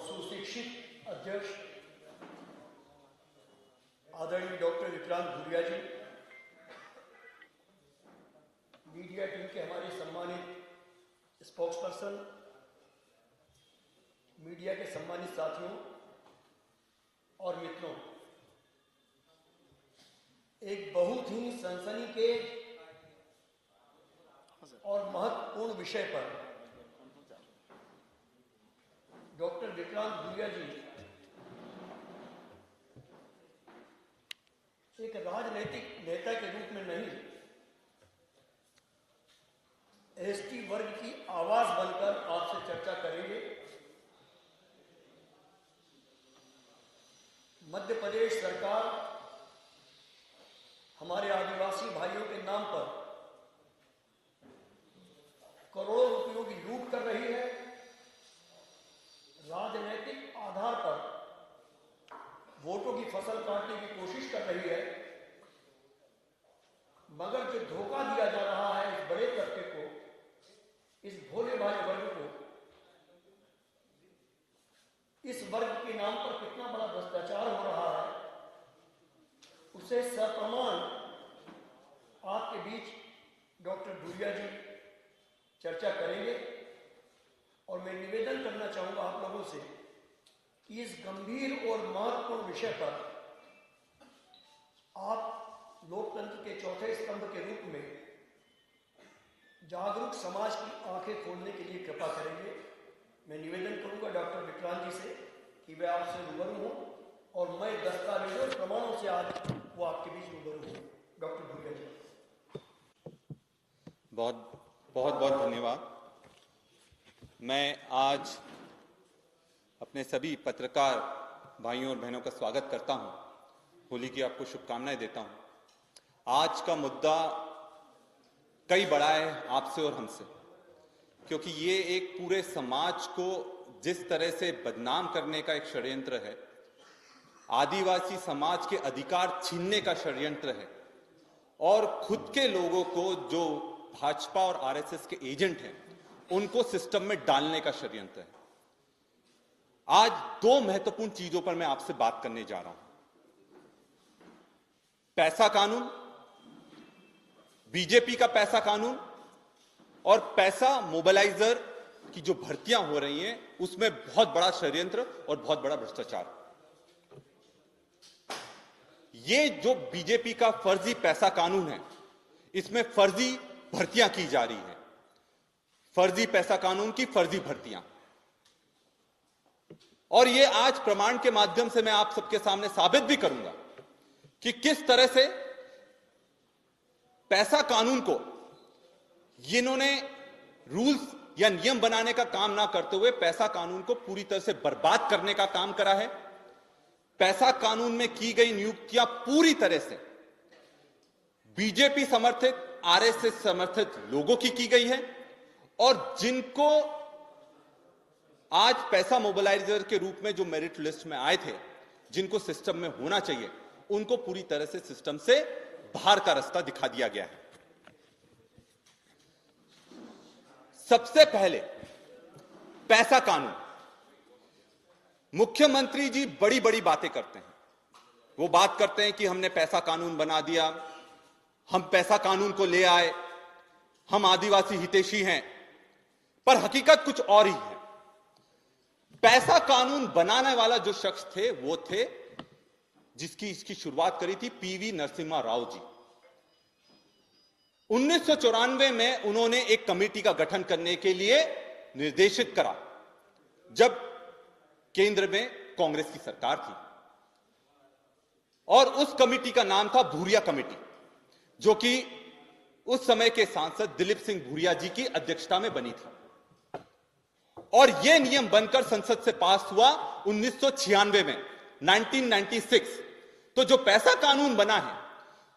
सुशिक्षित अध्यक्ष आदरणीय डॉक्टर विक्रांत भूरिया जी, मीडिया टीम के हमारे सम्मानित स्पोक्स पर्सन, मीडिया के सम्मानित साथियों और मित्रों, एक बहुत ही सनसनीखेज और महत्वपूर्ण विषय पर डॉक्टर विक्रांत भूरिया जी एक राजनीतिक नेता के रूप में नहीं, एसटी वर्ग की आवाज बनकर आपसे चर्चा करेंगे। मध्य प्रदेश सरकार हमारे आदिवासी भाइयों के नाम पर करोड़ों रुपयों की लूट कर रही है, राजनीतिक आधार पर वोटों की फसल काटने की कोशिश कर रही है, मगर जो धोखा दिया जा रहा है इस बड़े तबके को, इस भोले भाले वर्ग को, इस वर्ग के नाम पर कितना बड़ा भ्रष्टाचार हो रहा है, उसे सप्रमाण आपके बीच डॉक्टर भूरिया जी चर्चा करेंगे। और मैं निवेदन करना चाहूंगा आप लोगों से कि इस गंभीर और महत्वपूर्ण विषय पर आप लोकतंत्र के चौथे स्तंभ के रूप में जागरूक समाज की आंखें खोलने के लिए कृपा करेंगे। मैं निवेदन करूंगा डॉक्टर विक्रांत जी से कि वे आपसे रूबरू हों और मैं दस्तावेजों और प्रमाणों से आज वो आपके बीच रूबरू हूँ। डॉक्टर भूरिया जी, बहुत धन्यवाद। मैं आज अपने सभी पत्रकार भाइयों और बहनों का स्वागत करता हूं, होली की आपको शुभकामनाएं देता हूं। आज का मुद्दा कई बड़ा है आपसे और हमसे, क्योंकि ये एक पूरे समाज को जिस तरह से बदनाम करने का एक षड्यंत्र है, आदिवासी समाज के अधिकार छीनने का षड्यंत्र है और खुद के लोगों को जो भाजपा और आरएसएस के एजेंट हैं उनको सिस्टम में डालने का षड्यंत्र है। आज दो महत्वपूर्ण चीजों पर मैं आपसे बात करने जा रहा हूं। पैसा कानून, बीजेपी का पैसा कानून और पैसा मोबिलाइजर की जो भर्तियां हो रही हैं उसमें बहुत बड़ा षड्यंत्र और बहुत बड़ा भ्रष्टाचार। ये जो बीजेपी का फर्जी पैसा कानून है, इसमें फर्जी भर्तियां की जा रही है, फर्जी पैसा कानून की फर्जी भर्तियां। और ये आज प्रमाण के माध्यम से मैं आप सबके सामने साबित भी करूंगा कि किस तरह से पैसा कानून को इन्होंने रूल्स या नियम बनाने का काम ना करते हुए पैसा कानून को पूरी तरह से बर्बाद करने का काम करा है। पैसा कानून में की गई नियुक्तियां पूरी तरह से बीजेपी समर्थित, आरएसएस समर्थित लोगों की गई है और जिनको आज पैसा मोबिलाइजर के रूप में जो मेरिट लिस्ट में आए थे, जिनको सिस्टम में होना चाहिए, उनको पूरी तरह से सिस्टम से बाहर का रास्ता दिखा दिया गया है। सबसे पहले पैसा कानून। मुख्यमंत्री जी बड़ी बड़ी बातें करते हैं। वो बात करते हैं कि हमने पैसा कानून बना दिया, हम पैसा कानून को ले आए, हम आदिवासी हितैषी हैं, पर हकीकत कुछ और ही है। पैसा कानून बनाने वाला जो शख्स थे वो थे जिसकी इसकी शुरुआत करी थी पीवी नरसिम्हा राव जी। 1994 में उन्होंने एक कमेटी का गठन करने के लिए निर्देशित करा, जब केंद्र में कांग्रेस की सरकार थी, और उस कमेटी का नाम था भूरिया कमेटी, जो कि उस समय के सांसद दिलीप सिंह भूरिया जी की अध्यक्षता में बनी थी। और यह नियम बनकर संसद से पास हुआ 1996 में, 1996। तो जो पैसा कानून बना है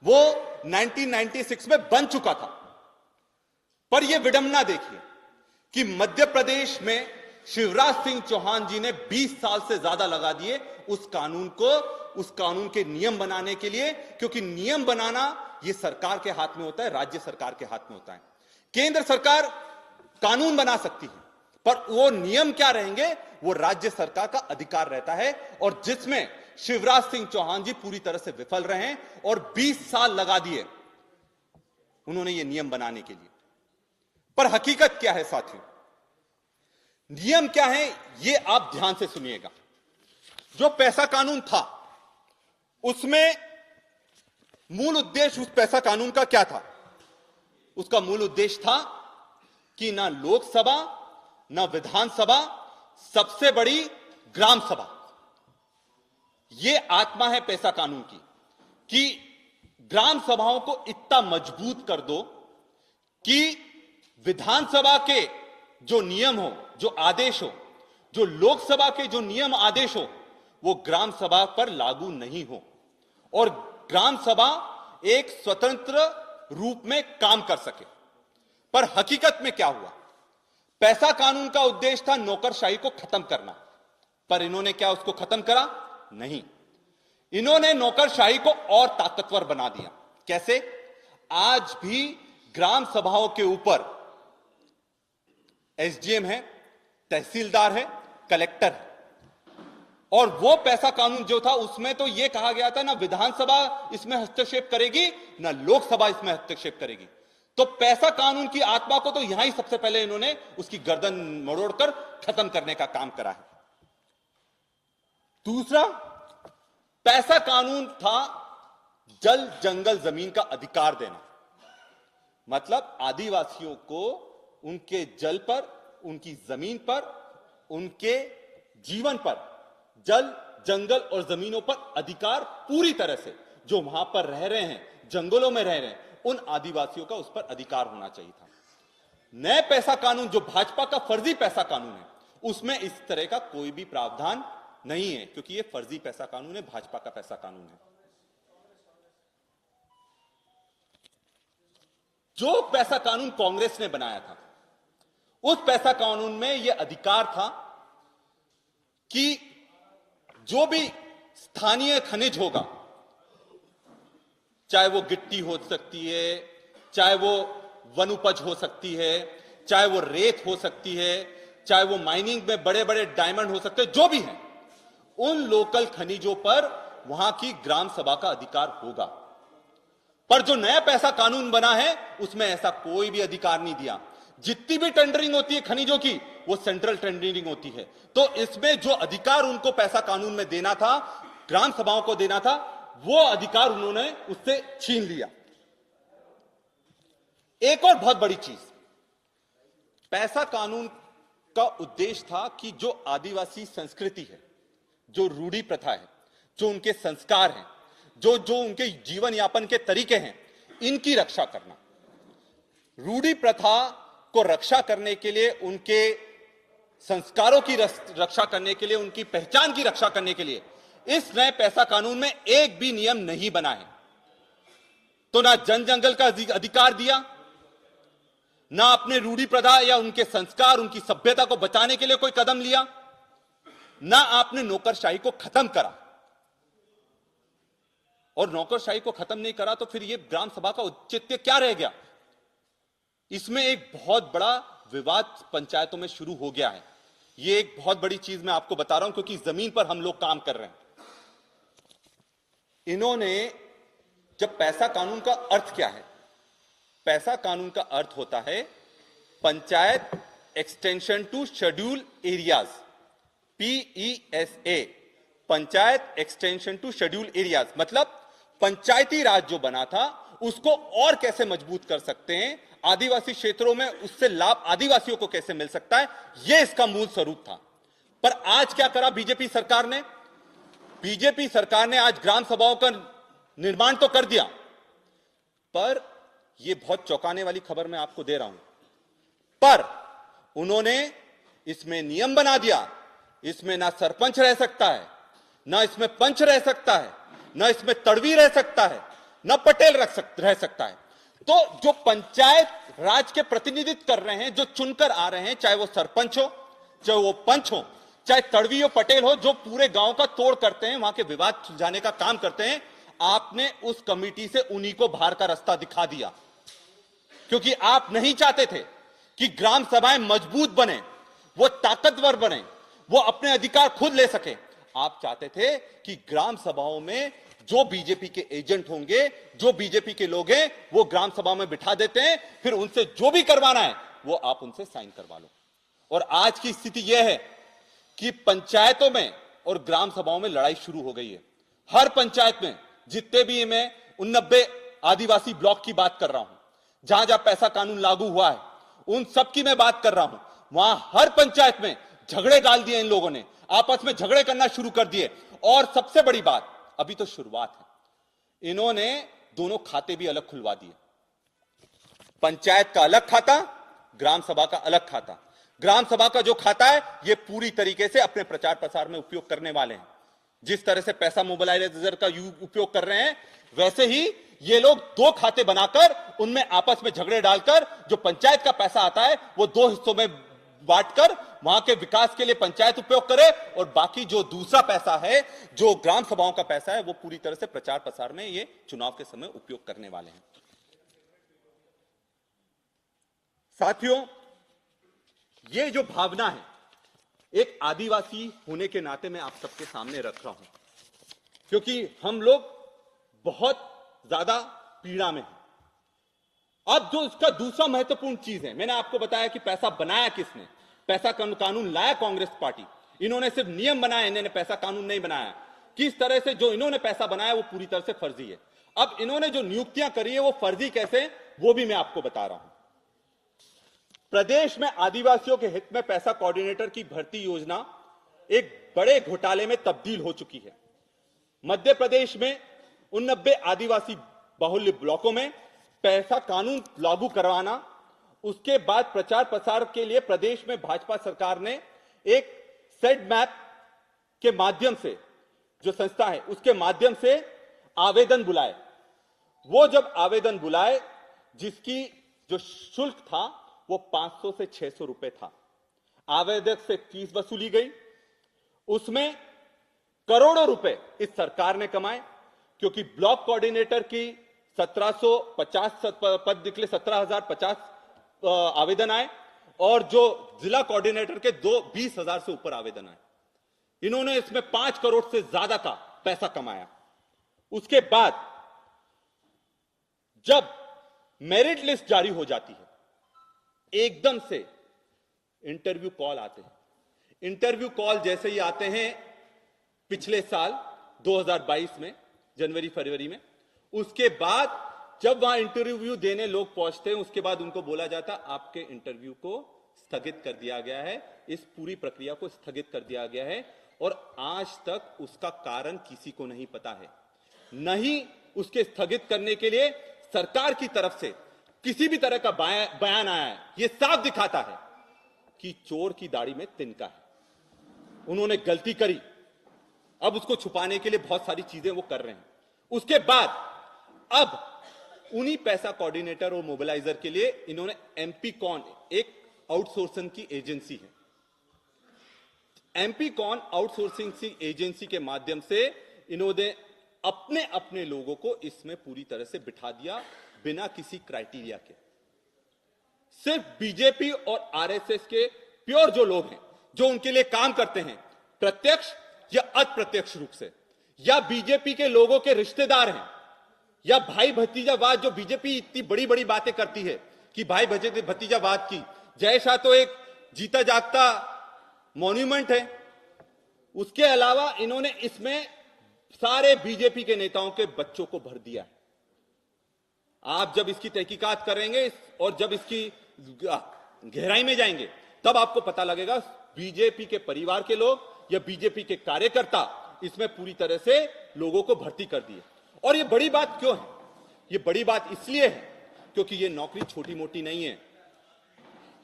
वो 1996 में बन चुका था। पर यह विडंबना देखिए कि मध्य प्रदेश में शिवराज सिंह चौहान जी ने 20 साल से ज्यादा लगा दिए उस कानून के नियम बनाने के लिए, क्योंकि नियम बनाना यह सरकार के हाथ में होता है, राज्य सरकार के हाथ में होता है। केंद्र सरकार कानून बना सकती है, पर वो नियम क्या रहेंगे, वो राज्य सरकार का अधिकार रहता है, और जिसमें शिवराज सिंह चौहान जी पूरी तरह से विफल रहे हैं और 20 साल लगा दिए उन्होंने ये नियम बनाने के लिए। पर हकीकत क्या है साथियों, नियम क्या है ये आप ध्यान से सुनिएगा। जो पैसा कानून था उसमें मूल उद्देश्य, उस पैसा कानून का क्या था? उसका मूल उद्देश्य था कि ना लोकसभा ना विधानसभा, सबसे बड़ी ग्राम सभा, ये आत्मा है पैसा कानून की, कि ग्राम सभाओं को इतना मजबूत कर दो कि विधानसभा के जो नियम हो, जो आदेश हो, जो लोकसभा के जो नियम आदेश हो, वो ग्राम सभा पर लागू नहीं हो, और ग्राम सभा एक स्वतंत्र रूप में काम कर सके। पर हकीकत में क्या हुआ? पैसा कानून का उद्देश्य था नौकरशाही को खत्म करना, पर इन्होंने क्या उसको खत्म करा? नहीं, इन्होंने नौकरशाही को और ताकतवर बना दिया। कैसे? आज भी ग्राम सभाओं के ऊपर एसडीएम है, तहसीलदार है, कलेक्टर है, और वो पैसा कानून जो था उसमें तो यह कहा गया था ना विधानसभा इसमें हस्तक्षेप करेगी ना लोकसभा इसमें हस्तक्षेप करेगी। तो पैसा कानून की आत्मा को तो यहां ही सबसे पहले इन्होंने उसकी गर्दन मरोड़कर खत्म करने का काम करा है। दूसरा, पैसा कानून था जल जंगल जमीन का अधिकार देना, मतलब आदिवासियों को उनके जल पर, उनकी जमीन पर, उनके जीवन पर, जल जंगल और जमीनों पर अधिकार पूरी तरह से, जो वहां पर रह रहे हैं, जंगलों में रह रहे हैं, उन आदिवासियों का उस पर अधिकार होना चाहिए था। नए पैसा कानून जो भाजपा का फर्जी पैसा कानून है, उसमें इस तरह का कोई भी प्रावधान नहीं है, क्योंकि यह फर्जी पैसा कानून है, भाजपा का पैसा कानून है। जो पैसा कानून कांग्रेस ने बनाया था, उस पैसा कानून में यह अधिकार था कि जो भी स्थानीय खनिज होगा, चाहे वो गिट्टी हो सकती है, चाहे वो वन उपज हो सकती है, चाहे वो रेत हो सकती है, चाहे वो माइनिंग में बड़े बड़े डायमंड हो सकते हैं, जो भी है, उन लोकल खनिजों पर वहां की ग्राम सभा का अधिकार होगा। पर जो नया पैसा कानून बना है उसमें ऐसा कोई भी अधिकार नहीं दिया। जितनी भी टेंडरिंग होती है खनिजों की, वो सेंट्रल टेंडरिंग होती है। तो इसमें जो अधिकार उनको पैसा कानून में देना था, ग्राम सभाओं को देना था, वो अधिकार उन्होंने उससे छीन लिया। एक और बहुत बड़ी चीज, पैसा कानून का उद्देश्य था कि जो आदिवासी संस्कृति है, जो रूढ़ी प्रथा है, जो उनके संस्कार हैं, जो उनके जीवन यापन के तरीके हैं, इनकी रक्षा करना। रूढ़ी प्रथा को रक्षा करने के लिए, उनके संस्कारों की रक्षा करने के लिए, उनकी पहचान की रक्षा करने के लिए इस नए पैसा कानून में एक भी नियम नहीं बना है। तो ना जन जंगल का अधिकार दिया, ना अपने रूढ़ी प्रथा या उनके संस्कार, उनकी सभ्यता को बचाने के लिए कोई कदम लिया, ना आपने नौकरशाही को खत्म करा। और नौकरशाही को खत्म नहीं करा तो फिर यह ग्राम सभा का औचित्य क्या रह गया? इसमें एक बहुत बड़ा विवाद पंचायतों में शुरू हो गया है। यह एक बहुत बड़ी चीज मैं आपको बता रहा हूं, क्योंकि जमीन पर हम लोग काम कर रहे हैं। इन्होंने, जब पैसा कानून का अर्थ क्या है? पैसा कानून का अर्थ होता है panchayat extension to schedule areas, PESA, panchayat extension to schedule areas. मतलब पंचायती राज जो बना था उसको और कैसे मजबूत कर सकते हैं, आदिवासी क्षेत्रों में उससे लाभ आदिवासियों को कैसे मिल सकता है, यह इसका मूल स्वरूप था। पर आज क्या करा बीजेपी सरकार ने? बीजेपी सरकार ने आज ग्राम सभाओं का निर्माण तो कर दिया, पर यह बहुत चौंकाने वाली खबर मैं आपको दे रहा हूं, पर उन्होंने इसमें नियम बना दिया, इसमें ना सरपंच रह सकता है, ना इसमें पंच रह सकता है, ना इसमें तड़वी रह सकता है, ना पटेल रह सकता है। तो जो पंचायत राज के प्रतिनिधित्व कर रहे हैं, जो चुनकर आ रहे हैं, चाहे वो सरपंच हो, चाहे वो पंच हो, चाहे तड़वी हो, पटेल हो, जो पूरे गांव का तोड़ करते हैं, वहां के विवाद सुलझाने का काम करते हैं, आपने उस कमेटी से उन्हीं को बाहर का रास्ता दिखा दिया। क्योंकि आप नहीं चाहते थे कि ग्राम सभाएं मजबूत बने, वो ताकतवर बने, वो अपने अधिकार खुद ले सके। आप चाहते थे कि ग्राम सभाओं में जो बीजेपी के एजेंट होंगे, जो बीजेपी के लोग हैं, वो ग्राम सभा में बिठा देते हैं, फिर उनसे जो भी करवाना है वो आप उनसे साइन करवा लो। और आज की स्थिति यह है कि पंचायतों में और ग्राम सभाओं में लड़ाई शुरू हो गई है। हर पंचायत में जितने भी, मैं 89 आदिवासी ब्लॉक की बात कर रहा हूं, जहां जहां पैसा कानून लागू हुआ है, उन सब की मैं बात कर रहा हूं। वहां हर पंचायत में झगड़े डाल दिए इन लोगों ने, आपस में झगड़े करना शुरू कर दिए। और सबसे बड़ी बात, अभी तो शुरुआत है, इन्होंने दोनों खाते भी अलग खुलवा दिए। पंचायत का अलग खाता, ग्राम सभा का अलग खाता। ग्राम सभा का जो खाता है, ये पूरी तरीके से अपने प्रचार प्रसार में उपयोग करने वाले हैं। जिस तरह से पैसा मोबिलाइजेशन का उपयोग कर रहे हैं, वैसे ही ये लोग दो खाते बनाकर उनमें आपस में झगड़े डालकर जो पंचायत का पैसा आता है वो दो हिस्सों में बांटकर वहां के विकास के लिए पंचायत उपयोग करे, और बाकी जो दूसरा पैसा है, जो ग्राम सभाओं का पैसा है, वो पूरी तरह से प्रचार प्रसार में ये चुनाव के समय उपयोग करने वाले हैं। साथियों, ये जो भावना है, एक आदिवासी होने के नाते मैं आप सबके सामने रख रहा हूं, क्योंकि हम लोग बहुत ज्यादा पीड़ा में हैं। अब जो इसका दूसरा महत्वपूर्ण चीज है, मैंने आपको बताया कि पैसा बनाया किसने, पैसा कानून लाया कांग्रेस पार्टी। इन्होंने सिर्फ नियम बनाए, इन्होंने पैसा कानून नहीं बनाया। किस तरह से जो इन्होंने पैसा बनाया वो पूरी तरह से फर्जी है। अब इन्होंने जो नियुक्तियां करी है वो फर्जी कैसे, वो भी मैं आपको बता रहा हूं। प्रदेश में आदिवासियों के हित में पैसा कोऑर्डिनेटर की भर्ती योजना एक बड़े घोटाले में तब्दील हो चुकी है। मध्य प्रदेश में 89 आदिवासी बाहुल्य ब्लॉकों में पैसा कानून लागू करवाना, उसके बाद प्रचार प्रसार के लिए प्रदेश में भाजपा सरकार ने एक सेड मैप के माध्यम से, जो संस्था है उसके माध्यम से आवेदन बुलाए। वो जब आवेदन बुलाए, जिसकी जो शुल्क था वो 500 से 600 रुपए था। आवेदक से फीस वसूली गई, उसमें करोड़ों रुपए इस सरकार ने कमाए, क्योंकि ब्लॉक कोऑर्डिनेटर की 1750 पद निकले, 17,050 आवेदन आए, और जो जिला कोऑर्डिनेटर के 20,000 से ऊपर आवेदन आए। इन्होंने इसमें 5 करोड़ से ज्यादा का पैसा कमाया। उसके बाद जब मेरिट लिस्ट जारी हो जाती है, एकदम से इंटरव्यू कॉल आते हैं। इंटरव्यू कॉल जैसे ही आते हैं, पिछले साल 2022 में जनवरी फरवरी में, उसके बाद जब वहां इंटरव्यू देने लोग पहुंचते हैं, उसके बाद उनको बोला जाता आपके इंटरव्यू को स्थगित कर दिया गया है, इस पूरी प्रक्रिया को स्थगित कर दिया गया है। और आज तक उसका कारण किसी को नहीं पता है। नहीं उसके स्थगित करने के लिए सरकार की तरफ से किसी भी तरह का बयान आया है। यह साफ दिखाता है कि चोर की दाढ़ी में तिनका है। उन्होंने गलती करी, अब उसको छुपाने के लिए बहुत सारी चीजें वो कर रहे हैं। उसके बाद अब उन्हीं पैसा कोऑर्डिनेटर और मोबिलाइजर के लिए इन्होंने एमपी कॉन, एक आउटसोर्सिंग की एजेंसी है, एमपी कॉन आउटसोर्सिंग एजेंसी के माध्यम से इन्होंने अपने अपने लोगों को इसमें पूरी तरह से बिठा दिया, बिना किसी क्राइटेरिया के। सिर्फ बीजेपी और आरएसएस के प्योर जो लोग हैं, जो उनके लिए काम करते हैं, प्रत्यक्ष या अप्रत्यक्ष रूप से, या बीजेपी के लोगों के रिश्तेदार हैं, या भाई भतीजावाद, जो बीजेपी इतनी बड़ी बड़ी बातें करती है कि भाई भतीजावाद की, जय शाह तो एक जीता जागता मॉन्यूमेंट है। उसके अलावा इन्होंने इसमें सारे बीजेपी के नेताओं के बच्चों को भर दिया है। आप जब इसकी तहकीकात करेंगे और जब इसकी गहराई में जाएंगे, तब आपको पता लगेगा बीजेपी के परिवार के लोग या बीजेपी के कार्यकर्ता इसमें पूरी तरह से लोगों को भर्ती कर दिए। और ये बड़ी बात क्यों है? ये बड़ी बात इसलिए है क्योंकि ये नौकरी छोटी मोटी नहीं है।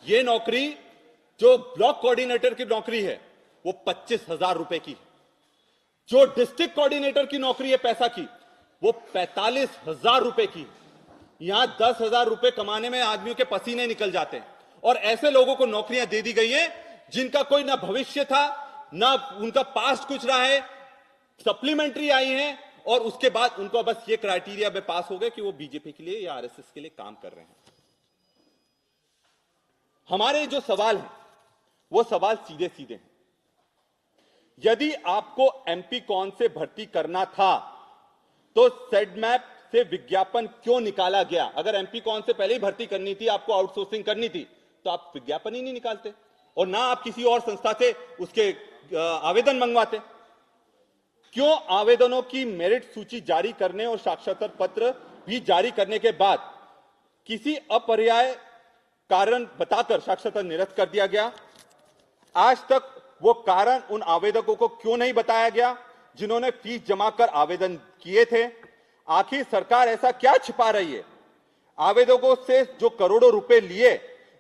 ये नौकरी जो ब्लॉक कोऑर्डिनेटर की नौकरी है वो 25,000 रुपए की है। जो डिस्ट्रिक्ट कोऑर्डिनेटर की नौकरी है पैसा की, वो 45,000 रुपए की है। यहां 10,000 रुपए कमाने में आदमियों के पसीने निकल जाते हैं। और ऐसे लोगों को नौकरियां दे दी गई हैं जिनका कोई ना भविष्य था, ना उनका पास्ट कुछ रहा है, सप्लीमेंट्री आई है, और उसके बाद उनको बस ये क्राइटेरिया में पास हो गए कि वो बीजेपी के लिए या आरएसएस के लिए काम कर रहे हैं। हमारे जो सवाल है वो सवाल सीधे सीधे हैं। यदि आपको एमपी कॉन से भर्ती करना था तो सेडमैप से विज्ञापन क्यों निकाला गया? अगर एमपी कॉन से पहले ही भर्ती करनी थी, आपको आउटसोर्सिंग करनी थी, तो आप विज्ञापन ही नहीं निकालते और ना आप किसी और संस्था से उसके आवेदन मंगवाते। क्यों आवेदनों की मेरिट सूची जारी करने और साक्षात्कार पत्र भी जारी करने के बाद किसी अपरिहार्य कारण बताकर साक्षात्कार निरस्त कर दिया गया? आज तक वो कारण उन आवेदकों को क्यों नहीं बताया गया जिन्होंने फीस जमा कर आवेदन किए थे? आखिर सरकार ऐसा क्या छिपा रही है? आवेदकों से जो करोड़ों रुपए लिए,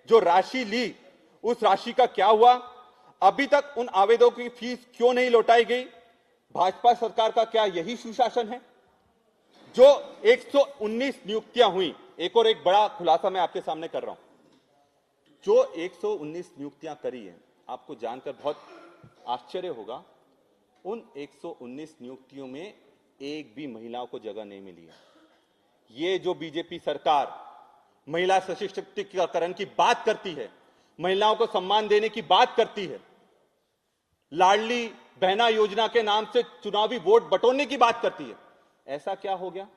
जो राशि ली, उस राशि का क्या हुआ? अभी तक उन आवेदकों की फीस क्यों नहीं लौटाई गई? भाजपा सरकार का क्या यही सुशासन है? जो 119 नियुक्तियां हुई, एक और एक बड़ा खुलासा मैं आपके सामने कर रहा हूं। जो 119 नियुक्तियां करी है, आपको जानकर बहुत आश्चर्य होगा, उन 119 नियुक्तियों में एक भी महिलाओं को जगह नहीं मिली है। ये जो बीजेपी सरकार महिला सशक्तिकरण की बात करती है, महिलाओं को सम्मान देने की बात करती है, लाडली बहना योजना के नाम से चुनावी वोट बटोरने की बात करती है, ऐसा क्या हो गया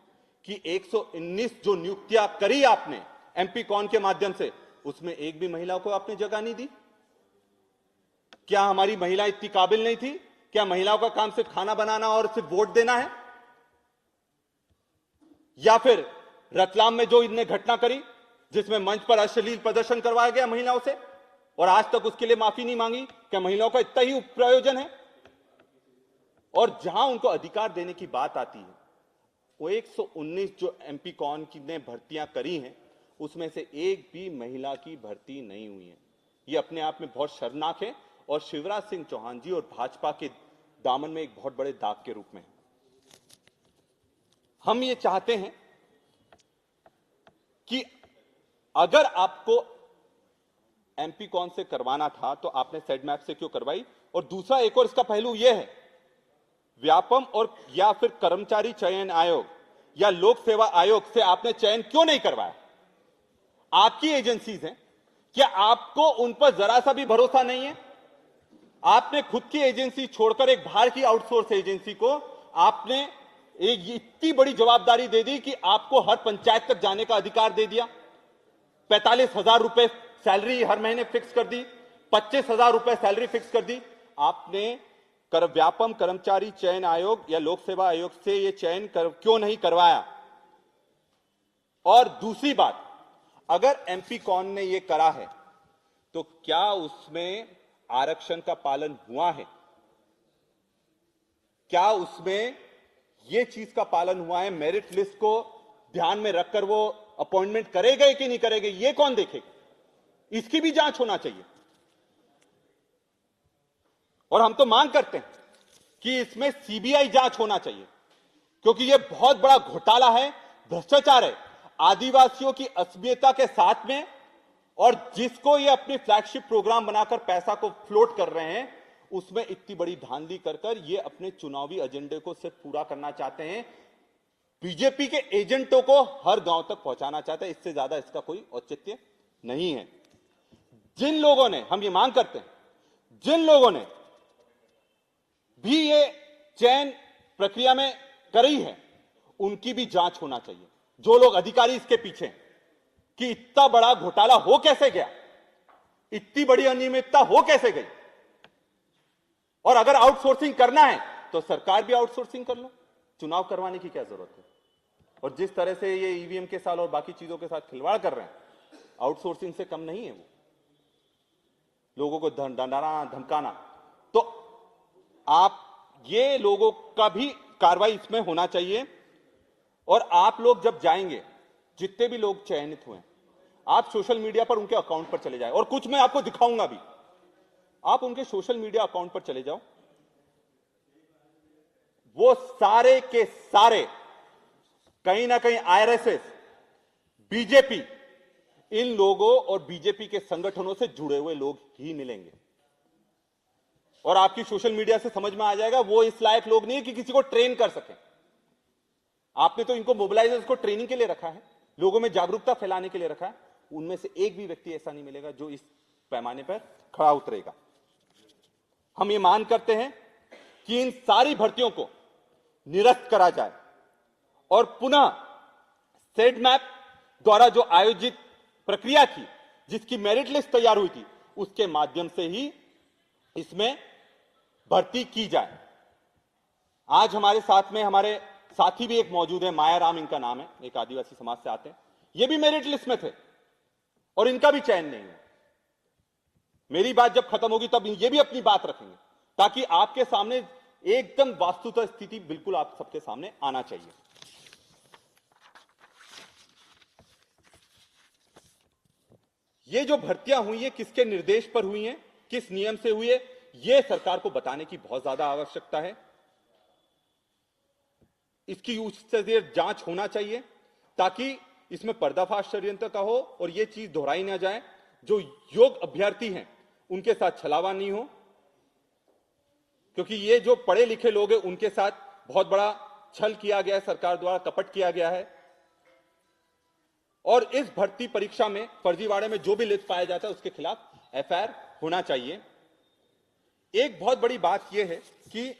कि 119 जो नियुक्तियां करी आपने एमपी कॉन के माध्यम से, उसमें एक भी महिला को आपने जगह नहीं दी? क्या हमारी महिला इतनी काबिल नहीं थी? क्या महिलाओं का काम सिर्फ खाना बनाना और सिर्फ वोट देना है? या फिर रतलाम में जो इनने घटना करी जिसमें मंच पर अश्लील प्रदर्शन करवाया गया महिलाओं से और आज तक उसके लिए माफी नहीं मांगी, क्या महिलाओं का इतना ही प्रयोजन है? और जहां उनको अधिकार देने की बात आती है, वो 119 जो एमपी कॉन की ने भर्तियां करी हैं, उसमें से एक भी महिला की भर्ती नहीं हुई है। ये अपने आप में बहुत शर्मनाक है और शिवराज सिंह चौहान जी और भाजपा के दामन में एक बहुत बड़े दाग के रूप में है। हम ये चाहते हैं कि अगर आपको एमपी कॉन से करवाना था तो आपने सेडमैप से क्यों करवाई? और दूसरा एक और इसका पहलू यह है, व्यापम और या फिर कर्मचारी चयन आयोग या लोक सेवा आयोग से आपने चयन क्यों नहीं करवाया? आपकी एजेंसीज हैं, क्या आपको उन पर जरा सा भी भरोसा नहीं है? आपने खुद की एजेंसी छोड़कर एक बाहर की आउटसोर्स एजेंसी को आपने एक इतनी बड़ी जवाबदारी दे दी कि आपको हर पंचायत तक जाने का अधिकार दे दिया। 45,000 रुपए सैलरी हर महीने फिक्स कर दी, 25,000 रुपए सैलरी फिक्स कर दी। आपने व्यापम कर्मचारी चयन आयोग या लोक सेवा आयोग से यह चयन क्यों नहीं करवाया? और दूसरी बात, अगर एमपी कॉन ने यह करा है तो क्या उसमें आरक्षण का पालन हुआ है? क्या उसमें यह चीज का पालन हुआ है? मेरिट लिस्ट को ध्यान में रखकर वो अपॉइंटमेंट करेगा कि नहीं करेगा, यह कौन देखेगा? इसकी भी जांच होना चाहिए। और हम तो मांग करते हैं कि इसमें सीबीआई जांच होना चाहिए, क्योंकि यह बहुत बड़ा घोटाला है, भ्रष्टाचार है आदिवासियों की अस्मिता के साथ में। और जिसको ये अपनी फ्लैगशिप प्रोग्राम बनाकर पैसा को फ्लोट कर रहे हैं, उसमें इतनी बड़ी धांधली कर ये अपने चुनावी एजेंडे को सिर्फ पूरा करना चाहते हैं, बीजेपी के एजेंटों को हर गांव तक पहुंचाना चाहते हैं। इससे ज्यादा इसका कोई औचित्य नहीं है। जिन लोगों ने, हम ये मांग करते हैं, जिन लोगों ने भी ये चयन प्रक्रिया में करी है, उनकी भी जांच होना चाहिए। जो लोग अधिकारी इसके पीछे हैं, कि इतना बड़ा घोटाला हो कैसे गया, इतनी बड़ी अनियमितता हो कैसे गई। और अगर आउटसोर्सिंग करना है तो सरकार भी आउटसोर्सिंग कर लो, चुनाव करवाने की क्या जरूरत है? और जिस तरह से ये ईवीएम के साथ और बाकी चीजों के साथ खिलवाड़ कर रहे हैं, आउटसोर्सिंग से कम नहीं है वो। लोगों को डराना धमकाना, तो आप ये लोगों का भी कार्रवाई इसमें होना चाहिए। और आप लोग जब जाएंगे, जितने भी लोग चयनित हुए, आप सोशल मीडिया पर उनके अकाउंट पर चले जाए, और कुछ मैं आपको दिखाऊंगा भी, आप उनके सोशल मीडिया अकाउंट पर चले जाओ, वो सारे के सारे कहीं ना कहीं आरएसएस, बीजेपी, इन लोगों और बीजेपी के संगठनों से जुड़े हुए लोग ही मिलेंगे। और आपकी सोशल मीडिया से समझ में आ जाएगा वो इस लायक लोग नहीं है कि किसी को ट्रेन कर सके। आपने तो इनको मोबिलाइजर्स को ट्रेनिंग के लिए रखा है, लोगों में जागरूकता फैलाने के लिए रखा है। उनमें से एक भी व्यक्ति ऐसा नहीं मिलेगा जो इस पैमाने पर खड़ा उतरेगा। हम ये मांग करते हैं कि इन सारी भर्तियों को निरस्त करा जाए और पुनः सेड मैप द्वारा जो आयोजित प्रक्रिया थी, जिसकी मेरिट लिस्ट तैयार हुई थी, उसके माध्यम से ही इसमें भर्ती की जाए। आज हमारे साथ में हमारे साथी भी एक मौजूद है, मायाराम इनका नाम है, एक आदिवासी समाज से आते हैं। ये भी मेरिट लिस्ट में थे और इनका भी चयन नहीं है। मेरी बात जब खत्म होगी तब ये भी अपनी बात रखेंगे, ताकि आपके सामने एकदम वास्तुतः स्थिति बिल्कुल आप सबके सामने आना चाहिए। ये जो भर्तियां हुई है किसके निर्देश पर हुई हैं, किस नियम से हुई है, ये सरकार को बताने की बहुत ज्यादा आवश्यकता है। इसकी उच्च स्तरीय जांच होना चाहिए ताकि इसमें पर्दाफाश षड्यंत्र का हो और यह चीज दोहराई ना जाए, जो योग्य अभ्यर्थी हैं उनके साथ छलावा नहीं हो, क्योंकि ये जो पढ़े लिखे लोग हैं उनके साथ बहुत बड़ा छल किया गया है, सरकार द्वारा कपट किया गया है। और इस भर्ती परीक्षा में फर्जीवाड़े में जो भी लिप्त पाया जाता है उसके खिलाफ एफआईआर होना चाहिए। एक बहुत बड़ी बात यह है कि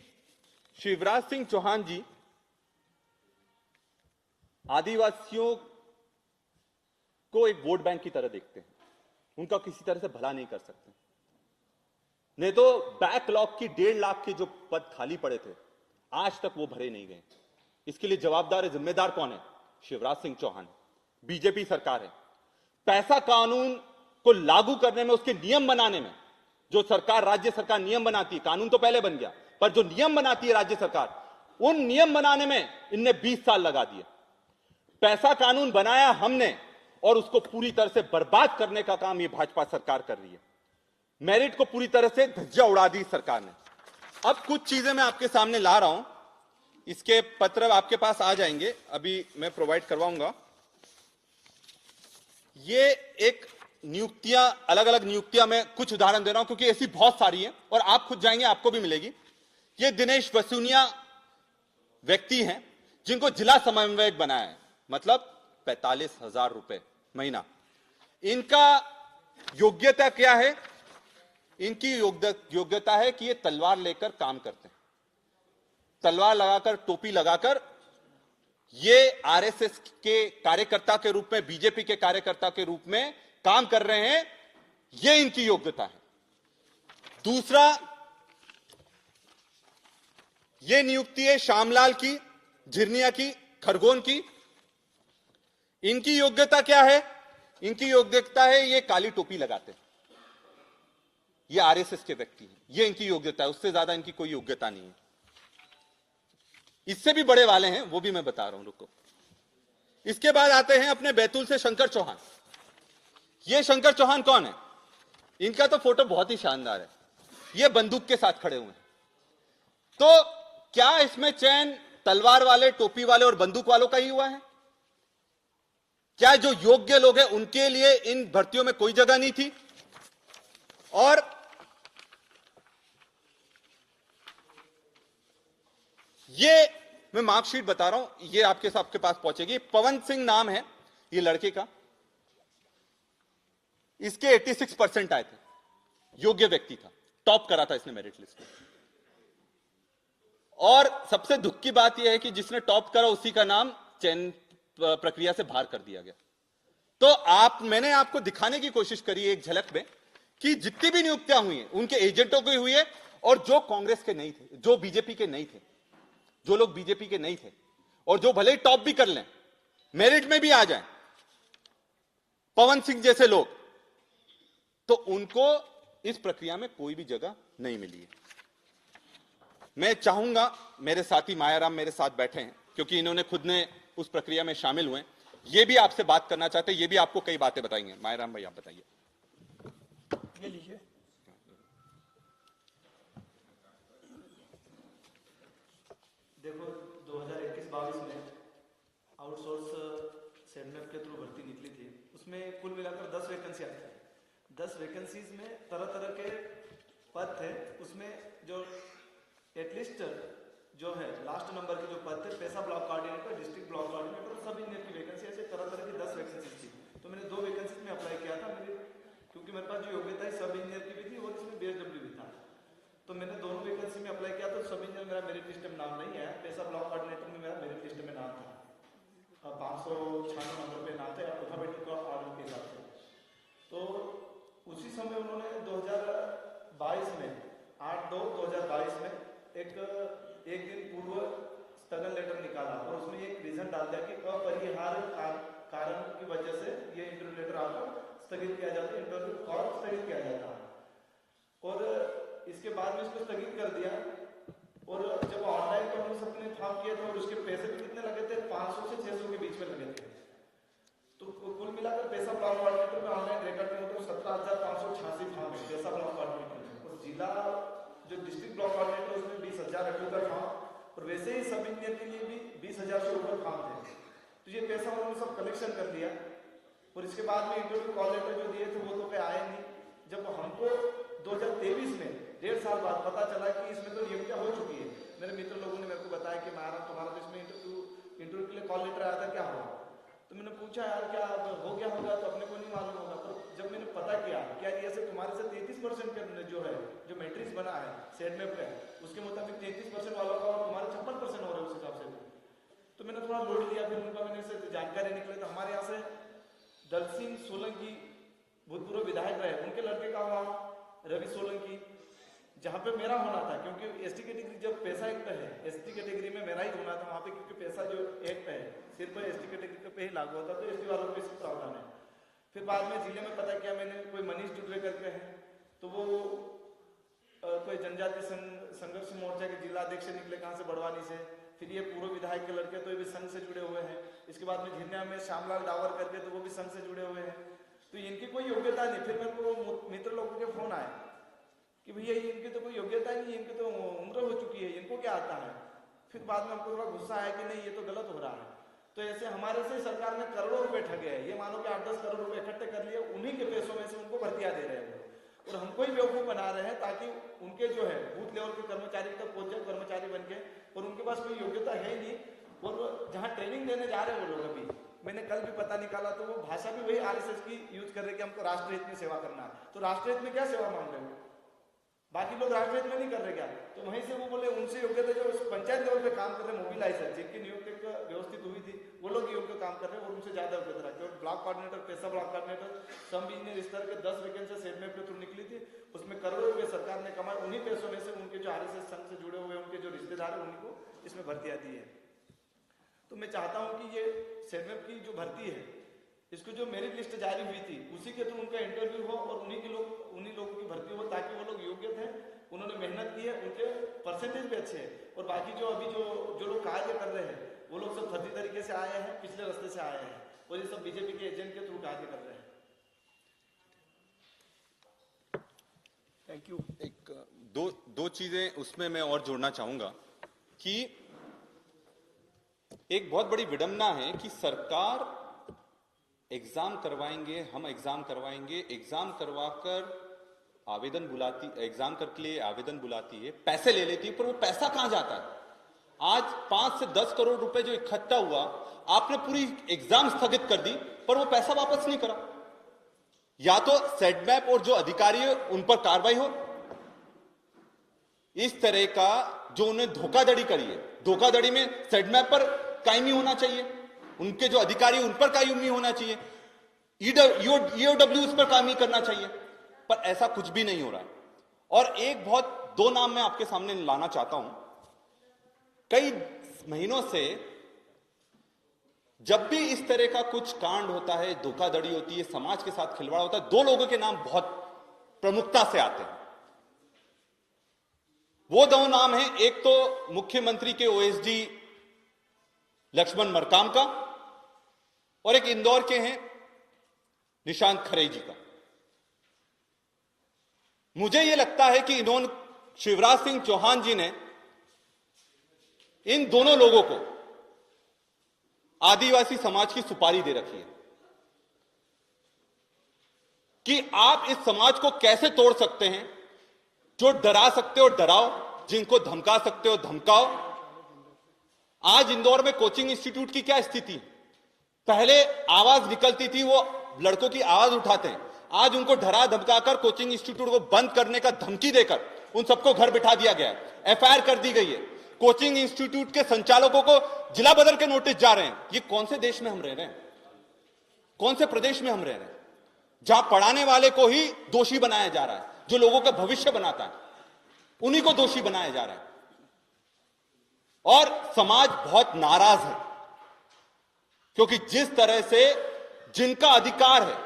शिवराज सिंह चौहान जी आदिवासियों को एक वोट बैंक की तरह देखते हैं, उनका किसी तरह से भला नहीं कर सकते। नहीं तो बैकलॉग की 1.5 लाख के जो पद खाली पड़े थे आज तक वो भरे नहीं गए। इसके लिए जवाबदार है, जिम्मेदार कौन है? शिवराज सिंह चौहान, बीजेपी सरकार है। पैसा कानून को लागू करने में, उसके नियम बनाने में, जो सरकार, राज्य सरकार नियम बनाती है, कानून तो पहले बन गया, पर जो नियम बनाती है राज्य सरकार, उन नियम बनाने में इनने 20 साल लगा दिए। पैसा कानून बनाया हमने और उसको पूरी तरह से बर्बाद करने का काम ये भाजपा सरकार कर रही है। मेरिट को पूरी तरह से धज्जियां उड़ा दी सरकार ने। अब कुछ चीजें मैं आपके सामने ला रहा हूं, इसके पत्र आपके पास आ जाएंगे, अभी मैं प्रोवाइड करवाऊंगा। ये एक नियुक्तियां, अलग अलग नियुक्तियां, मैं कुछ उदाहरण दे रहा हूं क्योंकि ऐसी बहुत सारी हैं और आप खुद जाएंगे आपको भी मिलेगी। ये दिनेश वसूनिया व्यक्ति हैं जिनको जिला समन्वयक बनाया है, मतलब 45,000 रुपए महीना। इनका योग्यता क्या है? इनकी योग्यता है कि ये तलवार लेकर काम करते हैं, तलवार लगाकर, टोपी लगाकर ये आरएसएस के कार्यकर्ता के रूप में, बीजेपी के कार्यकर्ता के रूप में काम कर रहे हैं। ये इनकी योग्यता है। दूसरा, ये नियुक्ति है श्यामलाल की, झिरनिया की, खरगोन की। इनकी योग्यता क्या है? इनकी योग्यता है ये काली टोपी लगाते हैं, ये आरएसएस के व्यक्ति हैं, ये इनकी योग्यता है। उससे ज्यादा इनकी कोई योग्यता नहीं है। इससे भी बड़े वाले हैं, वो भी मैं बता रहा हूं, रुको। इसके बाद आते हैं अपने बैतूल से शंकर चौहान। ये शंकर चौहान कौन है? इनका तो फोटो बहुत ही शानदार है, ये बंदूक के साथ खड़े हुए हैं। तो क्या इसमें चयन तलवार वाले, टोपी वाले और बंदूक वालों का ही हुआ है? क्या जो योग्य लोग हैं उनके लिए इन भर्तियों में कोई जगह नहीं थी? और ये मैं मार्कशीट बता रहा हूं, ये आपके सबके पास पहुंचेगी। पवन सिंह नाम है ये लड़के का, इसके 86% आए थे, योग्य व्यक्ति था, टॉप करा था इसने मेरिट लिस्ट में। और सबसे दुख की बात यह है कि जिसने टॉप करा उसी का नाम चयन प्रक्रिया से बाहर कर दिया गया। तो मैंने आपको दिखाने की कोशिश करी एक झलक में कि जितनी भी नियुक्तियां हुई हैं उनके एजेंटों की हुई है, और जो कांग्रेस के नहीं थे, जो बीजेपी के नहीं थे, जो लोग बीजेपी के नहीं थे और जो भले ही टॉप भी कर लें, मेरिट में भी आ जाएं, पवन सिंह जैसे लोग, तो उनको इस प्रक्रिया में कोई भी जगह नहीं मिली है। मैं चाहूंगा, मेरे साथी मायाराम मेरे साथ बैठे हैं क्योंकि इन्होंने खुद ने उस प्रक्रिया में शामिल हुए, ये भी आपसे बात करना चाहते हैं, ये भी आपको कई बातें बताएंगे। मायाराम भाई, आप बताइए। ये लीजिए। देखो, 2021-22 में आउटसोर्स सेडमेप के थ्रू भर्ती निकली थी, उसमें कुल मिलाकर 10 वैकेंसी आई थी। 10 वैकेंसीज में तरह तरह के पद थे। उसमें जो एटलीस्ट जो है लास्ट नंबर के जो पद थे, पैसा block coordinator, district block coordinator, सब इंजीनियर की वैकेंसी, ऐसे तरह तरह की 10 वैकेंसीज थी। तो मैंने 2 वैकेंसीज में अप्लाई किया था, क्योंकि मेरे पास जो योग्यता है सब इंजीनियर की भी थी और इसमें बीएसडब्ल्यू भी था। तो मैंने दोनों वैकेंसी में अप्लाई किया तो सब इंजीनियर मेरा मेरिट लिस्ट में नाम नहीं है, पैसा ब्लॉक कोऑर्डिनेटर में मेरा मेरिट लिस्ट में नाम था। 596 नंबर पे नाम था अल्फाबेटिक ऑर्डर के हिसाब से। तो उसी समय उन्होंने 2022 में 8/2/2022 में एक दिन पूर्व स्थगन लेटर निकाला और उसमें एक रीजन डाल दिया कि अपरिहार्य कारण की वजह से ये इंटरव्यू लेटर आपको स्थगित किया जाता है, इंटरव्यू कॉल स्थगित किया जाता है। और इसके बाद में इसको स्थगित कर दिया और जब ऑनलाइन पर हमने सबने फॉर्म किया था और उसके पैसे भी कितने लगे थे, 500 से 600 के बीच में लगे थे। तो कुल मिलाकर पैसा ब्लॉक कोऑर्डिनेटर में ऑनलाइन रिकॉर्ड में तो 17,586 फॉर्म है पैसा ब्लॉक कोऑर्डिनेटर, और जिला जो डिस्ट्रिक्ट ब्लॉक कोऑर्डिनेटर उसमें 20,078 फॉर्म, और वैसे ही सब इंजीनियर के लिए भी 20,000 से ऊपर फॉर्म थे। तो ये पैसा उन्होंने सब कलेक्शन कर दिया और इसके बाद में इंटरव्यू कॉल लेटर जो दिए थे वो तो आए नहीं। जब हमको 2023 में 1.5 साल बाद पता चला कि इसमें तो नियुक्तियां हो चुकी है, मेरे मित्र लोगों ने मेरे को बताया कि महाराज तुम्हारा तो इसमें इंटरव्यू के लिए कॉल लेटर आया था, क्या हुआ? तो मैंने पूछा यार क्या हो गया होगा, तो अपने को नहीं मालूम होगा। तो जब मैंने पता किया क्या ऐसे तुम्हारे से 33% जो है जो मैट्रिक्स बना है सेडमेप का उसके मुताबिक 33% वालों का और तुम्हारे 56% हो रहे उस हिसाब से। तो मैंने थोड़ा लोड लिया, फिर उनका मैंने से जानकारी निकले तो हमारे यहाँ से दल सिंह सोलंकी भूतपूर्व विधायक रहे, उनके लड़के का हुआ रवि सोलंकी, जहाँ पे मेरा होना था क्योंकि एसटी कैटेगरी जब पैसा एक्ट है एसटी कैटेगरी में मेरा ही होना था वहाँ पे, क्योंकि पैसा जो एक्ट है सिर्फ एसटी कैटेगरी पे ही लागू होता, तो एसटी वालों को इसका प्रावधान है। फिर बाद में जिले में पता किया मैंने, कोई मनीष डुबे करके है, तो वो कोई जनजातीय संघर्ष मोर्चा के जिला अध्यक्ष निकले कहाँ से, बड़वानी से। फिर ये पूर्व विधायक के लड़के तो ये भी संघ से जुड़े हुए हैं। इसके बाद में झिरनिया में श्यामलाल डावर करके, तो वो भी संघ से जुड़े हुए हैं। तो इनकी कोई योग्यता नहीं। फिर मेरे को मित्र लोगों के फोन आए कि भैया इनकी तो कोई योग्यता नहीं, इनकी तो उम्र हो चुकी है, इनको क्या आता है। फिर बाद में हमको थोड़ा गुस्सा आया कि नहीं ये तो गलत हो रहा है। तो ऐसे हमारे से सरकार ने करोड़ों रुपए ठगे हैं। ये मानो कि 8-10 करोड़ रुपए इकट्ठे कर लिए, उन्हीं के पैसों में से उनको भर्तियां दे रहे हैं और हमको ही बेवकूफ बना रहे हैं ताकि उनके जो है बूथ लेवल के कर्मचारी तक पहुंच जाए कर्मचारी बन के, और उनके पास कोई योग्यता है ही नहीं। और जहाँ ट्रेनिंग देने जा रहे हैं वो लोग, अभी मैंने कल भी पता निकाला तो वो भाषा भी वही आरएसएस की यूज कर रहे कि हमको राष्ट्रहित में सेवा करना है। तो राष्ट्रहित में क्या सेवा मांग रहे हो, बाकी लोग राष्ट्रहित में नहीं कर रहे क्या? तो वहीं से वो बोले उनसे योग्यता जो पंचायत लेवल पे काम कर रहे हैं मोबिलाइजर जिनकी नियुक्ति व्यवस्थित हुई थी वो लोग योग्य काम कर रहे हैं और उनसे ज्यादा योग्यता रखते हैं। और ब्लॉक कोऑर्डिनेटर पैसा ब्लॉक कोऑर्डिनेटर सब इंजीनियर स्तर के 10 वैकेंसी सेडमेप के थ्रू निकली थी, उसमें करोड़ों रुपए सरकार ने कमाए। उन्हीं पैसों में से उनके जो आरएसएस संघ से जुड़े हुए उनके जो रिश्तेदार है उनको इसमें भर्तियां दी है। तो मैं चाहता हूं कि ये सेडमेप की जो भर्ती है इसको जो मेरिट लिस्ट जारी हुई थी उसी के थ्रू उनका इंटरव्यू हो और उन्हीं लोगों की भर्ती हो, ताकि वो लोग योग्य थे, उन्होंने मेहनत की है, उनके परसेंटेज भी अच्छे हैं। और बाकी जो अभी जो लोग कार्य कर रहे हैं वो लोग सब फर्जी तरीके से आए हैं, पिछले रास्ते से आए हैं और ये सब बीजेपी के एजेंट के थ्रू कार्य कर रहे हैं। Thank you. दो चीजें उसमें मैं और जोड़ना चाहूंगा कि एक बहुत बड़ी विडंबना है कि सरकार एग्जाम करवाएंगे, हम एग्जाम करवाएंगे, एग्जाम करवाकर आवेदन बुलाती, एग्जाम करके लिए आवेदन बुलाती है, पैसे ले लेती है, पर वो पैसा कहां जाता है? आज 5 से 10 करोड़ रुपए जो इकट्ठा हुआ, आपने पूरी एग्जाम स्थगित कर दी पर वो पैसा वापस नहीं करा। या तो सेडमैप और जो अधिकारी है उन पर कार्रवाई हो, इस तरह का जो उन्हें धोखाधड़ी करी है, धोखाधड़ी में सेडमैप पर कायमी होना चाहिए, उनके जो अधिकारी उन पर कायमी होना चाहिए, ईओडब्ल्यू उस पर कायमी करना चाहिए, पर ऐसा कुछ भी नहीं हो रहा है। और एक दो नाम मैं आपके सामने लाना चाहता हूं। कई महीनों से जब भी इस तरह का कुछ कांड होता है, धोखाधड़ी होती है, समाज के साथ खिलवाड़ होता है, 2 लोगों के नाम बहुत प्रमुखता से आते हैं। वो 2 नाम हैं, एक तो मुख्यमंत्री के ओएसडी लक्ष्मण मरकाम का और एक इंदौर के हैं निशांत खरे जी का। मुझे यह लगता है कि इन्होंने, शिवराज सिंह चौहान जी ने इन दोनों लोगों को आदिवासी समाज की सुपारी दे रखी है कि आप इस समाज को कैसे तोड़ सकते हैं। जो डरा सकते हो डराओ, जिनको धमका सकते हो धमकाओ। आज इंदौर में कोचिंग इंस्टीट्यूट की क्या स्थिति है? पहले आवाज निकलती थी, वो लड़कों की आवाज उठाते हैं, आज उनको डरा धमकाकर कोचिंग इंस्टीट्यूट को बंद करने का धमकी देकर उन सबको घर बिठा दिया गया है, एफआईआर कर दी गई है। कोचिंग इंस्टीट्यूट के संचालकों को जिला बदल के नोटिस जा रहे हैं। ये कौन से देश में हम रह रहे हैं? कौन से प्रदेश में हम रह रहे हैं जहां पढ़ाने वाले को ही दोषी बनाया जा रहा है? जो लोगों का भविष्य बनाता है उन्हीं को दोषी बनाया जा रहा है। और समाज बहुत नाराज है, क्योंकि जिस तरह से जिनका अधिकार है,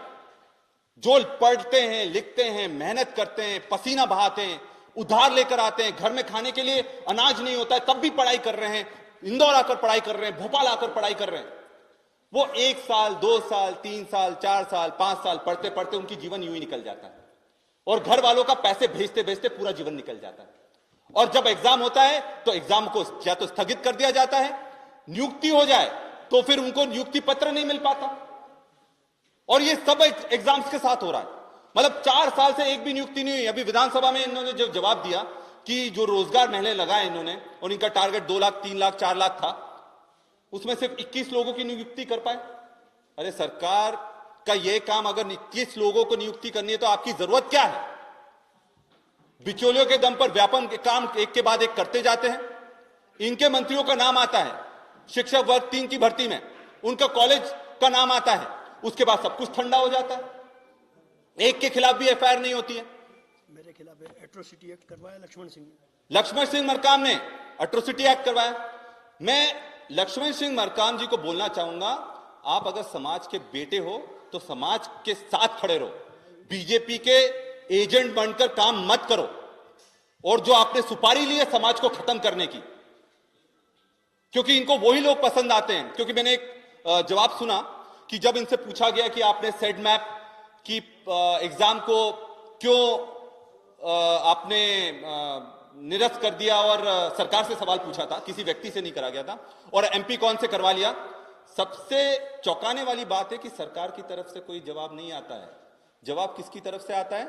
जो पढ़ते हैं, लिखते हैं, मेहनत करते हैं, पसीना बहाते हैं, उधार लेकर आते हैं, घर में खाने के लिए अनाज नहीं होता है तब भी पढ़ाई कर रहे हैं, इंदौर आकर पढ़ाई कर रहे हैं, भोपाल आकर पढ़ाई कर रहे हैं, वो 1 साल 2 साल 3 साल 4 साल 5 साल पढ़ते पढ़ते उनकी जीवन यूं ही निकल जाता है। और घर वालों का पैसे भेजते भेजते पूरा जीवन निकल जाता है। और जब एग्जाम होता है तो एग्जाम को या तो स्थगित कर दिया जाता है, नियुक्ति हो जाए तो फिर उनको नियुक्ति पत्र नहीं मिल पाता। और ये सब एग्जाम्स के साथ हो रहा है। मतलब 4 साल से एक भी नियुक्ति नहीं हुई। अभी विधानसभा में इन्होंने जो जवाब दिया कि जो रोजगार मेले लगाए इन्होंने और इनका टारगेट 2 लाख 3 लाख 4 लाख था, उसमें सिर्फ 21 लोगों की नियुक्ति कर पाए। अरे सरकार का यह काम अगर 21 लोगों को नियुक्ति करनी है तो आपकी जरूरत क्या है? बिचौलियों के दम पर व्यापम के काम एक के बाद एक करते जाते हैं। इनके मंत्रियों का नाम आता है शिक्षक वर्ग 3 की भर्ती में, उनका कॉलेज का नाम आता है, उसके बाद सब कुछ ठंडा हो जाता है। एक के खिलाफ भी एफआईआर नहीं होती है। मेरे खिलाफ एट्रोसिटी एक्ट करवाया लक्ष्मण सिंह ने। लक्ष्मण सिंह मरकाम ने एट्रोसिटी एक्ट करवाया। मैं लक्ष्मण सिंह मरकाम जी को बोलना चाहूंगा, आप अगर समाज के बेटे हो तो समाज के साथ खड़े रहो, बीजेपी के एजेंट बनकर काम मत करो। और जो आपने सुपारी ली है समाज को खत्म करने की, क्योंकि इनको वही लोग पसंद आते हैं। क्योंकि मैंने एक जवाब सुना कि जब इनसे पूछा गया कि आपने सेड मैप की एग्जाम को क्यों आपने निरस्त कर दिया, और सरकार से सवाल पूछा था, किसी व्यक्ति से नहीं करा गया था, और एमपी कौन से करवा लिया। सबसे चौंकाने वाली बात है कि सरकार की तरफ से कोई जवाब नहीं आता है। जवाब किसकी तरफ से आता है?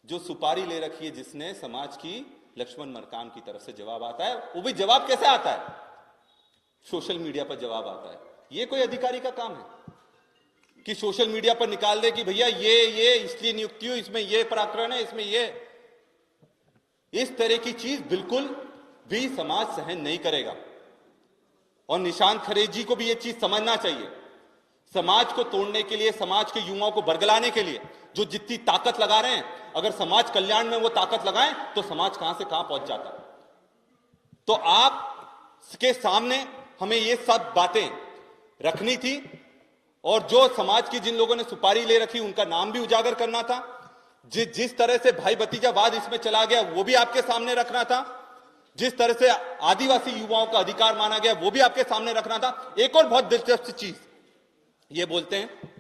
जो सुपारी ले रखी है जिसने, समाज की, लक्ष्मण मरकाम की तरफ से जवाब आता है। वो भी जवाब कैसे आता है? सोशल मीडिया पर जवाब आता है। ये कोई अधिकारी का काम है कि सोशल मीडिया पर निकाल दे कि भैया ये इसलिए नियुक्ति हुई, इसमें ये प्रकरण है, इसमें ये। इस तरह की चीज बिल्कुल भी समाज सहन नहीं करेगा। और निशांत खरे जी को भी ये चीज समझना चाहिए। समाज को तोड़ने के लिए, समाज के युवाओं को बरगलाने के लिए जो जितनी ताकत लगा रहे हैं, अगर समाज कल्याण में वो ताकत लगाएं तो समाज कहां से कहां पहुंच जाता है। तो आप के सामने हमें ये सब बातें रखनी थी, और जो समाज की जिन लोगों ने सुपारी ले रखी उनका नाम भी उजागर करना था। जिस तरह से भाई भतीजावाद इसमें चला गया वो भी आपके सामने रखना था। जिस तरह से आदिवासी युवाओं का अधिकार माना गया वो भी आपके सामने रखना था। एक और बहुत दिलचस्प चीज, ये बोलते हैं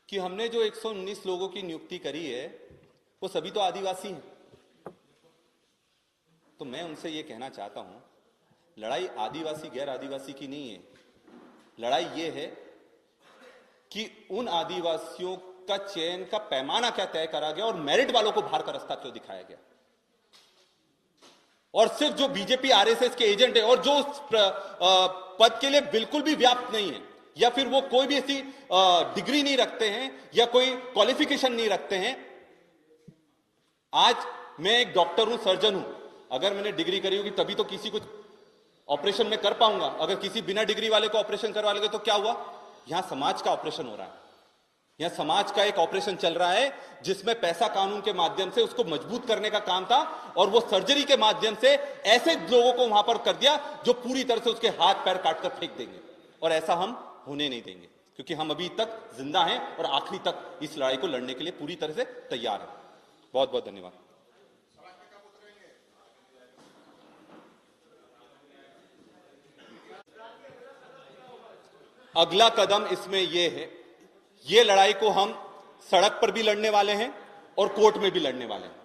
कि हमने जो 119 लोगों की नियुक्ति करी है वो सभी तो आदिवासी हैं। तो मैं उनसे ये कहना चाहता हूं, लड़ाई आदिवासी गैर आदिवासी की नहीं है। लड़ाई ये है कि उन आदिवासियों का चयन का पैमाना क्या तय करा गया और मेरिट वालों को बाहर का रास्ता क्यों दिखाया गया। और सिर्फ जो बीजेपी आरएसएस के एजेंट है और जो उस पद के लिए बिल्कुल भी व्याप्त नहीं है, या फिर वो कोई भी ऐसी डिग्री नहीं रखते हैं या कोई क्वालिफिकेशन नहीं रखते हैं। आज मैं एक डॉक्टर हूं, सर्जन हूं। अगर मैंने डिग्री करी होगी तभी तो किसी को ऑपरेशन में कर पाऊंगा। अगर किसी बिना डिग्री वाले को ऑपरेशन करवा लेंगे तो क्या हुआ? यहां समाज का ऑपरेशन हो रहा है। यहां समाज का एक ऑपरेशन चल रहा है जिसमें पैसा कानून के माध्यम से उसको मजबूत करने का काम था, और वो सर्जरी के माध्यम से ऐसे लोगों को वहां पर कर दिया जो पूरी तरह से उसके हाथ पैर काटकर फेंक देंगे। और ऐसा हम होने नहीं देंगे, क्योंकि हम अभी तक जिंदा हैं और आखिरी तक इस लड़ाई को लड़ने के लिए पूरी तरह से तैयार हैं। बहुत बहुत धन्यवाद। अगला कदम इसमें यह है, ये लड़ाई को हम सड़क पर भी लड़ने वाले हैं और कोर्ट में भी लड़ने वाले हैं।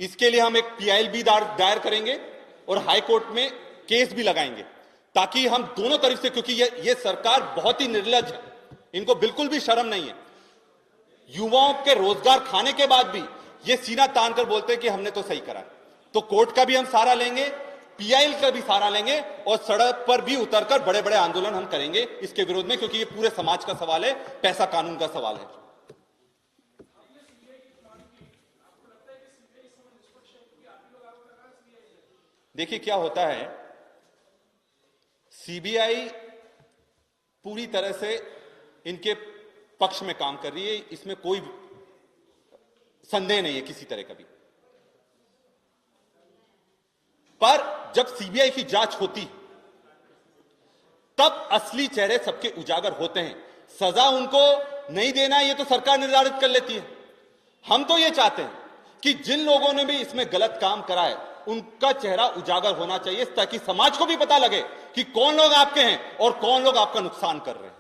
इसके लिए हम एक PIL दायर करेंगे और हाई कोर्ट में केस भी लगाएंगे, ताकि हम दोनों तरफ से, क्योंकि ये सरकार बहुत ही निर्लज है, इनको बिल्कुल भी शर्म नहीं है। युवाओं के रोजगार खाने के बाद भी ये सीना तान कर बोलते हैं कि हमने तो सही करा। तो कोर्ट का भी हम सहारा लेंगे, PIL का भी सहारा लेंगे, और सड़क पर भी उतरकर बड़े बड़े आंदोलन हम करेंगे इसके विरोध में, क्योंकि ये पूरे समाज का सवाल है, पैसा कानून का सवाल है। देखिए क्या होता है, सीबीआई पूरी तरह से इनके पक्ष में काम कर रही है, इसमें कोई संदेह नहीं है किसी तरह का भी। पर जब सीबीआई की जांच होती तब असली चेहरे सबके उजागर होते हैं। सजा उनको नहीं देना ये तो सरकार निर्धारित कर लेती है। हम तो ये चाहते हैं कि जिन लोगों ने भी इसमें गलत काम करा है उनका चेहरा उजागर होना चाहिए, ताकि समाज को भी पता लगे कि कौन लोग आपके हैं और कौन लोग आपका नुकसान कर रहे हैं।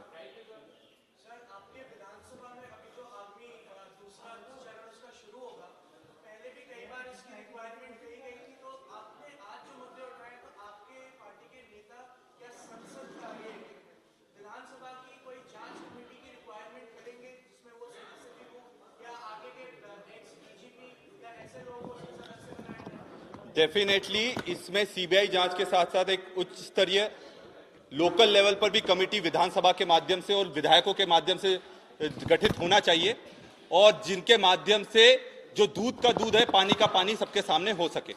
डेफिनेटली इसमें सीबीआई जांच के साथ साथ एक उच्च स्तरीय लोकल लेवल पर भी कमेटी विधानसभा के माध्यम से और विधायकों के माध्यम से गठित होना चाहिए, और जिनके माध्यम से जो दूध का दूध है, पानी का पानी सबके सामने हो सके।